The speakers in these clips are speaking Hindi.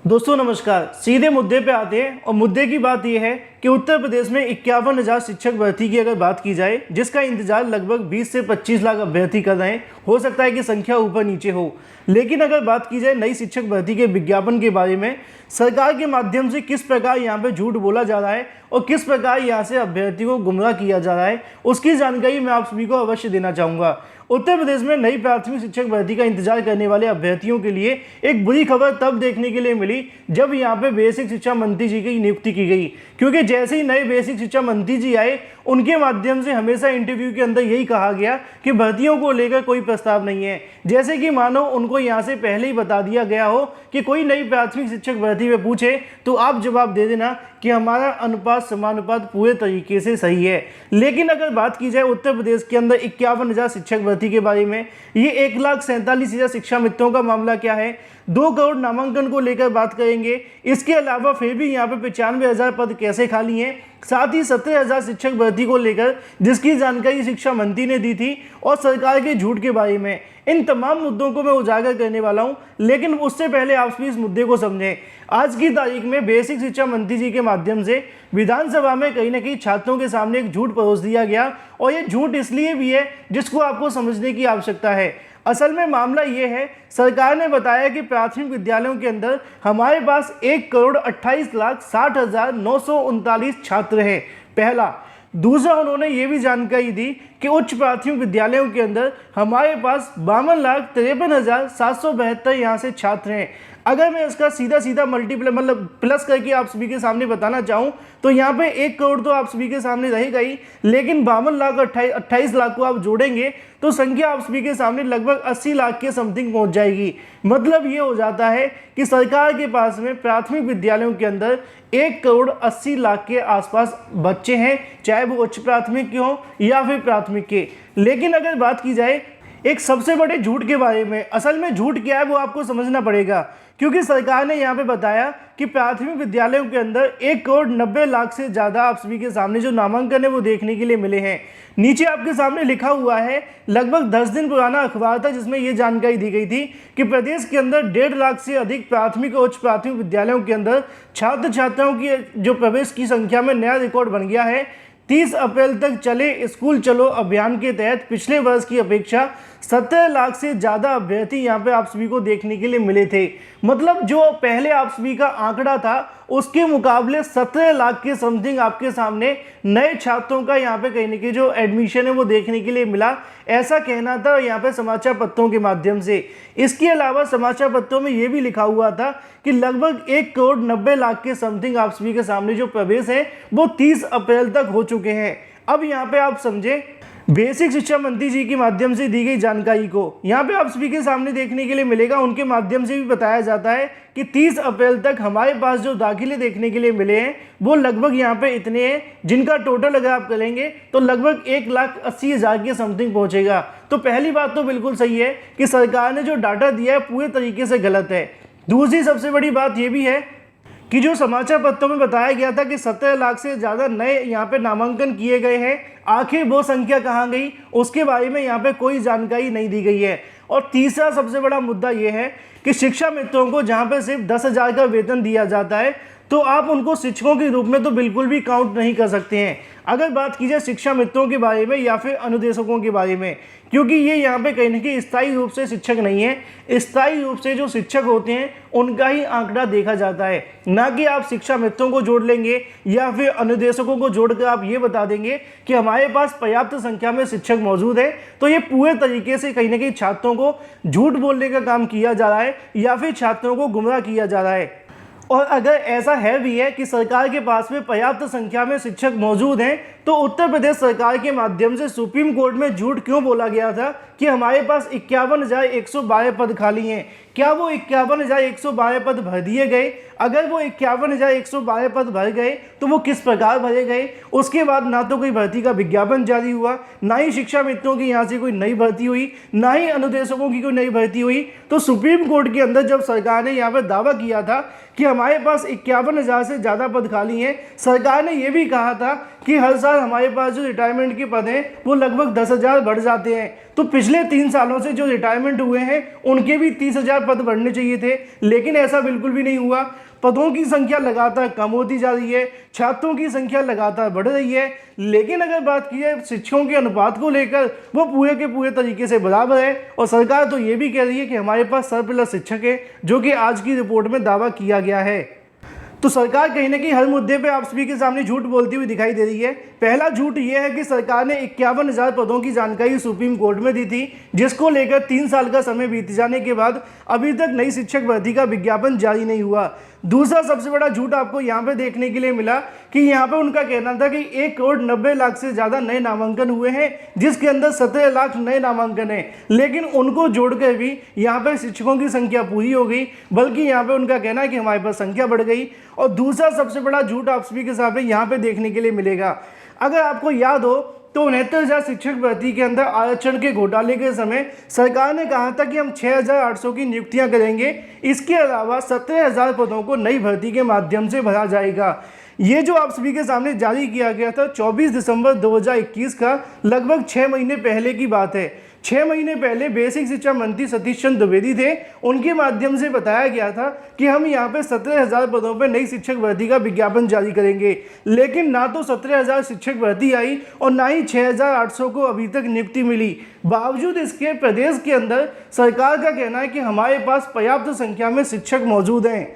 दोस्तों नमस्कार। सीधे मुद्दे पे आते हैं और मुद्दे की बात यह है कि उत्तर प्रदेश में 51,000 शिक्षक भर्ती की अगर बात की जाए, जिसका इंतजार लगभग 20 से 25 लाख अभ्यर्थी कर रहे हैं। हो सकता है कि संख्या ऊपर नीचे हो, लेकिन अगर बात की जाए नई शिक्षक भर्ती के विज्ञापन के बारे में, सरकार के माध्यम से किस प्रकार यहाँ पे झूठ बोला जा रहा है और किस प्रकार यहाँ से अभ्यर्थी को गुमराह किया जा रहा है, उसकी जानकारी मैं आप सभी को अवश्य देना चाहूँगा। उत्तर प्रदेश में नई प्राथमिक शिक्षक भर्ती का इंतजार करने वाले अभ्यर्थियों के लिए एक बुरी खबर तब देखने के लिए मिली जब यहाँ पे बेसिक शिक्षा मंत्री जी की नियुक्ति की गई, क्योंकि जैसे ही नए बेसिक शिक्षा मंत्री जी आए, उनके माध्यम से हमेशा इंटरव्यू के अंदर यही कहा गया कि भर्तियों को लेकर कोई प्रस्ताव नहीं है। जैसे कि मानो उनको यहाँ से पहले ही बता दिया गया हो कि कोई नई प्राथमिक शिक्षक भर्ती में पूछे तो आप जवाब दे देना कि हमारा अनुपात समानुपात पूरे तरीके से सही है। लेकिन अगर बात की जाए उत्तर प्रदेश के अंदर 51,000 शिक्षक भर्ती के बारे में, ये 1,47,000 शिक्षा मित्रों का मामला क्या है, 2 करोड़ नामांकन को लेकर बात करेंगे। इसके अलावा फिर भी यहाँ पे 95,000 पद कैसे खाली हैं, साथ ही 17,000 शिक्षक भर्ती को लेकर जिसकी जानकारी शिक्षा मंत्री ने दी थी और सरकार के झूठ के बारे में, इन तमाम मुद्दों को मैं उजागर करने वाला हूं। लेकिन उससे पहले आप भी इस मुद्दे को समझें। आज की तारीख में बेसिक शिक्षा मंत्री जी के माध्यम से विधानसभा में कहीं ना कहीं छात्रों के सामने एक झूठ परोस दिया गया, और ये झूठ इसलिए भी है जिसको आपको समझने की आवश्यकता है। असल में मामला ये है, सरकार ने बताया कि प्राथमिक विद्यालयों के अंदर हमारे पास 1,28,60,939 छात्र हैं, पहला। दूसरा, उन्होंने ये भी जानकारी दी कि उच्च प्राथमिक विद्यालयों के अंदर हमारे पास 52,53,772 यहाँ से छात्र हैं। अगर मैं इसका सीधा सीधा मल्टीप्लाई मतलब प्लस करके आप सभी के सामने बताना चाहूँ तो यहाँ पे 1 करोड़ तो आप सभी के सामने रहेगा ही, लेकिन 52,28 लाख को आप जोड़ेंगे तो संख्या आप सभी के सामने लगभग 80 लाख के समथिंग पहुँच जाएगी। मतलब ये हो जाता है कि सरकार के पास में प्राथमिक विद्यालयों के अंदर 1,80,00,000 के आसपास बच्चे हैं, चाहे वो उच्च प्राथमिक के हों या फिर प्राथमिक के। लेकिन अगर बात की जाए एक सबसे बड़े झूठ के बारे में, असल में झूठ क्या है वो आपको समझना पड़ेगा, क्योंकि सरकार ने यहाँ पे बताया कि प्राथमिक विद्यालयों के अंदर 1,90,00,000 से ज़्यादा आप सभी के सामने जो नामांकन है वो देखने के लिए मिले हैं। नीचे आपके सामने लिखा हुआ है, लगभग 10 दिन पुराना अखबार था जिसमें ये जानकारी दी गई थी कि प्रदेश के अंदर 1.5 लाख से अधिक प्राथमिक और उच्च प्राथमिक विद्यालयों के अंदर छात्र छात्राओं की जो प्रवेश की संख्या में नया रिकॉर्ड बन गया है। 30 अप्रैल तक चले स्कूल चलो अभियान के तहत पिछले वर्ष की अपेक्षा 17 लाख से ज़्यादा अभ्यर्थी यहाँ पे आप सभी को देखने के लिए मिले थे। मतलब जो पहले आप सभी का आंकड़ा था उसके मुकाबले 17 लाख के समथिंग आपके सामने नए छात्रों का यहाँ पे कहने की जो एडमिशन है वो देखने के लिए मिला, ऐसा कहना था यहाँ पे समाचार पत्रों के माध्यम से। इसके अलावा समाचार पत्रों में ये भी लिखा हुआ था कि लगभग 1,90,00,000 के समथिंग आप सभी के सामने जो प्रवेश है वो 30 अप्रैल तक हो चुके हैं। अब यहाँ पे आप समझे बेसिक शिक्षा मंत्री जी के माध्यम से दी गई जानकारी को यहाँ पे आप सभी के सामने देखने के लिए मिलेगा। उनके माध्यम से भी बताया जाता है कि 30 अप्रैल तक हमारे पास जो दाखिले देखने के लिए मिले हैं वो लगभग यहाँ पे इतने हैं, जिनका टोटल अगर आप करेंगे तो लगभग 1,80,000 के समथिंग पहुँचेगा। तो पहली बात तो बिल्कुल सही है कि सरकार ने जो डाटा दिया है पूरे तरीके से गलत है। दूसरी सबसे बड़ी बात ये भी है कि जो समाचार पत्रों में बताया गया था कि 17 लाख से ज़्यादा नए यहाँ पे नामांकन किए गए हैं, आखिर वो संख्या कहाँ गई उसके बारे में यहाँ पे कोई जानकारी नहीं दी गई है। और तीसरा सबसे बड़ा मुद्दा ये है कि शिक्षा मित्रों को जहाँ पे सिर्फ 10,000 का वेतन दिया जाता है तो आप उनको शिक्षकों के रूप में तो बिल्कुल भी काउंट नहीं कर सकते हैं। अगर बात की जाए शिक्षा मित्रों के बारे में या फिर अनुदेशकों के बारे में, क्योंकि ये यहाँ पे कहीं ना कहीं स्थायी रूप से शिक्षक नहीं है। स्थायी रूप से जो शिक्षक होते हैं उनका ही आंकड़ा देखा जाता है, ना कि आप शिक्षा मित्रों को जोड़ लेंगे या फिर अनुदेशकों को जोड़कर आप ये बता देंगे कि हमारे पास पर्याप्त संख्या में शिक्षक मौजूद है। तो ये पूरे तरीके से कहीं ना कहीं छात्रों को झूठ बोलने का काम किया जा रहा है या फिर छात्रों को गुमराह किया जा रहा है। और अगर ऐसा है भी है कि सरकार के पास में पर्याप्त संख्या में शिक्षक मौजूद हैं तो उत्तर प्रदेश सरकार के माध्यम से सुप्रीम कोर्ट में झूठ क्यों बोला गया था कि हमारे पास 51,112 पद खाली हैं। क्या वो 51,112 पद भर दिए गए? अगर वो 51,112 पद भर गए तो वो किस प्रकार भरे गए? उसके बाद ना तो कोई भर्ती का विज्ञापन जारी हुआ, ना ही शिक्षा मित्रों की यहाँ से कोई नई भर्ती हुई, ना ही अनुदेशकों की कोई नई भर्ती हुई। तो सुप्रीम कोर्ट के अंदर जब सरकार ने यहाँ पर दावा किया था कि हमारे पास 51,000 से ज़्यादा पद खाली हैं। सरकार ने यह भी कहा था कि हर साल हमारे पास जो रिटायरमेंट के पद हैं वो लगभग 10,000 बढ़ जाते हैं। तो पिछले 3 सालों से जो रिटायरमेंट हुए हैं उनके भी 30,000 पद बढ़ने चाहिए थे, लेकिन ऐसा बिल्कुल भी नहीं हुआ। पदों की संख्या लगातार कम होती जा रही है, छात्रों की संख्या लगातार बढ़ रही है, लेकिन अगर बात की जाए शिक्षकों के अनुपात को लेकर वो पूरे के पूरे तरीके से बराबर है। और सरकार तो ये भी कह रही है कि हमारे पास सरप्लस शिक्षक है, जो कि आज की रिपोर्ट में दावा किया गया है। तो सरकार कहीं ना कहीं हर मुद्दे पे आप सभी के सामने झूठ बोलती हुई दिखाई दे रही है। पहला झूठ ये है कि सरकार ने 51,000 पदों की जानकारी सुप्रीम कोर्ट में दी थी, जिसको लेकर 3 साल का समय बीत जाने के बाद अभी तक नई शिक्षक भर्ती का विज्ञापन जारी नहीं हुआ। दूसरा सबसे बड़ा झूठ आपको यहाँ पे देखने के लिए मिला कि यहाँ पे उनका कहना था कि 1,90,00,000 से ज़्यादा नए नामांकन हुए हैं, जिसके अंदर 17 लाख नए नामांकन हैं, लेकिन उनको जोड़कर भी यहाँ पे शिक्षकों की संख्या पूरी हो गई, बल्कि यहाँ पे उनका कहना है कि हमारे पास संख्या बढ़ गई। और दूसरा सबसे बड़ा झूठ आप सभी के सामने यहाँ पे देखने के लिए मिलेगा। अगर आपको याद हो तो 69,000 शिक्षक भर्ती के अंदर आरक्षण के घोटाले के समय सरकार ने कहा था कि हम 6,800 की नियुक्तियां करेंगे, इसके अलावा 17,000 पदों को नई भर्ती के माध्यम से भरा जाएगा। ये जो आप सभी के सामने जारी किया गया था 24 दिसंबर 2021 का, लगभग 6 महीने पहले की बात है। 6 महीने पहले बेसिक शिक्षा मंत्री सतीश चंद्र द्विवेदी थे, उनके माध्यम से बताया गया था कि हम यहाँ पे 17,000 पदों पर नई शिक्षक भर्ती का विज्ञापन जारी करेंगे, लेकिन ना तो 17,000 शिक्षक भर्ती आई और ना ही 6,800 को अभी तक नियुक्ति मिली। बावजूद इसके प्रदेश के अंदर सरकार का कहना है कि हमारे पास पर्याप्त संख्या में शिक्षक मौजूद हैं।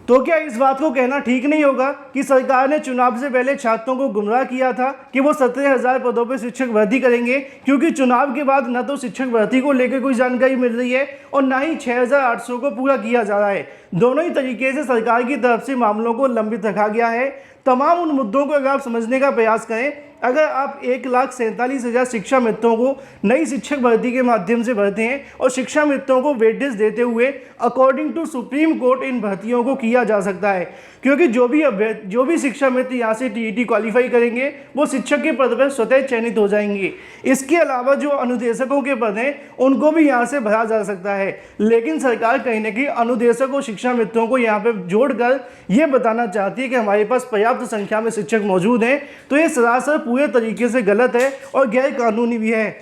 तो क्या इस बात को कहना ठीक नहीं होगा कि सरकार ने चुनाव से पहले छात्रों को गुमराह किया था कि वो 17,000 पदों पर शिक्षक भर्ती करेंगे, क्योंकि चुनाव के बाद न तो शिक्षक भर्ती को लेकर कोई जानकारी मिल रही है और ना ही 6,800 को पूरा किया जा रहा है। दोनों ही तरीके से सरकार की तरफ से मामलों को लंबित रखा गया है। तमाम उन मुद्दों को अगर आप समझने का प्रयास करें, अगर आप 1,47,000 शिक्षा मित्रों को नई शिक्षक भर्ती के माध्यम से भरते हैं और शिक्षा मित्रों को वेटेज देते हुए अकॉर्डिंग टू सुप्रीम कोर्ट इन भर्तियों को किया जा सकता है, क्योंकि जो भी शिक्षा मित्र यहाँ से टीईटी क्वालिफाई करेंगे वो शिक्षक के पद पर स्वतः चयनित हो जाएंगे। इसके अलावा जो अनुदेशकों के पद हैं उनको भी यहाँ से भरा जा सकता है, लेकिन सरकार कहीं ना कहीं अनुदेशक और शिक्षा मित्रों को यहाँ पे जोड़कर ये बताना चाहती है कि हमारे पास पर्याप्त संख्या में शिक्षक मौजूद हैं। तो ये सरासर पूरे तरीके से गलत है और गैर कानूनी भी है।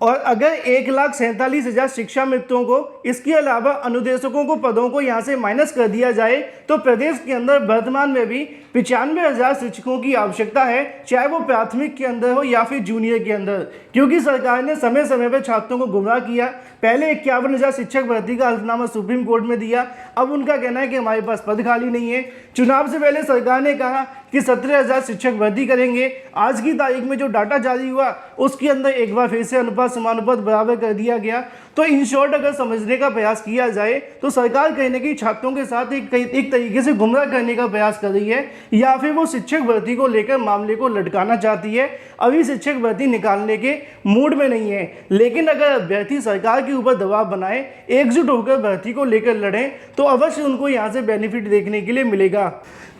और अगर 1,47,000 शिक्षा मित्रों को, इसके अलावा अनुदेशकों को पदों को यहाँ से माइनस कर दिया जाए तो प्रदेश के अंदर वर्तमान में भी 95,000 शिक्षकों की आवश्यकता है, चाहे वो प्राथमिक के अंदर हो या फिर जूनियर के अंदर, क्योंकि सरकार ने समय समय पर छात्रों को गुमराह किया। पहले 51,000 शिक्षक भर्ती का हल्फनामा सुप्रीम कोर्ट में दिया, अब उनका कहना है कि हमारे पास पद खाली नहीं है। चुनाव से पहले सरकार ने कहा कि 17,000 शिक्षक भर्ती करेंगे। आज की तारीख में जो डाटा जारी हुआ उसके अंदर एक बार फिर से अनुपात समानुपात बराबर कर दिया गया। तो इन शॉर्ट अगर समझने का प्रयास किया जाए तो सरकार कहीं ना कहीं छात्रों के साथ एक तरीके से गुमराह करने का प्रयास कर रही है, या फिर वो शिक्षक भर्ती को लेकर मामले को लटकाना चाहती है। अभी शिक्षक भर्ती निकालने के मूड में नहीं है, लेकिन अगर अभ्यर्थी सरकार के ऊपर दबाव बनाए, एकजुट होकर भर्ती को लेकर लड़ें, तो अवश्य उनको यहाँ से बेनिफिट देखने के लिए मिलेगा।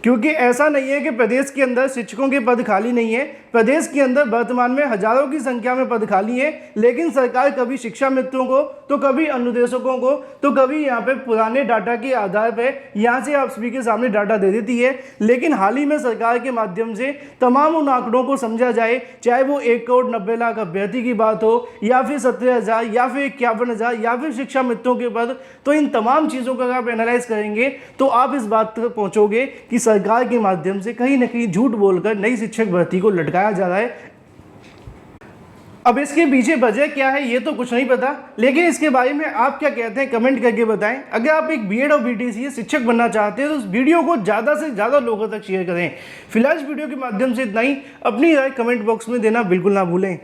क्योंकि ऐसा नहीं है कि प्रदेश के अंदर शिक्षकों के पद खाली नहीं है, प्रदेश के अंदर वर्तमान में हजारों की संख्या में पद खाली है, लेकिन सरकार कभी शिक्षा मित्रों को तो कभी अनुदेशकों को तो कभी यहाँ पे पुराने डाटा के आधार पर यहाँ से आप सभी के सामने डाटा दे देती है। लेकिन हाल ही में सरकार के माध्यम से तमाम उन आंकड़ों को समझा जाए, चाहे वो 1,90,00,000 अभ्यर्थी की बात हो या फिर 17,000 या फिर 51,000 या फिर शिक्षा मित्रों के पद, तो इन तमाम चीज़ों का आप एनालाइज करेंगे तो आप इस बात तक पहुँचोगे कि सरकार के माध्यम से कहीं ना कहीं झूठ बोलकर नई शिक्षक भर्ती को लटकाया जा रहा है। अब इसके पीछे वजह क्या है ये तो कुछ नहीं पता, लेकिन इसके बारे में आप क्या कहते हैं कमेंट करके बताएं। अगर आप एक बीएड और बीटीसी शिक्षक बनना चाहते हैं तो इस वीडियो को ज़्यादा से ज़्यादा लोगों तक शेयर करें। फिलहाल इस वीडियो के माध्यम से इतना ही, अपनी राय कमेंट बॉक्स में देना बिल्कुल ना भूलें।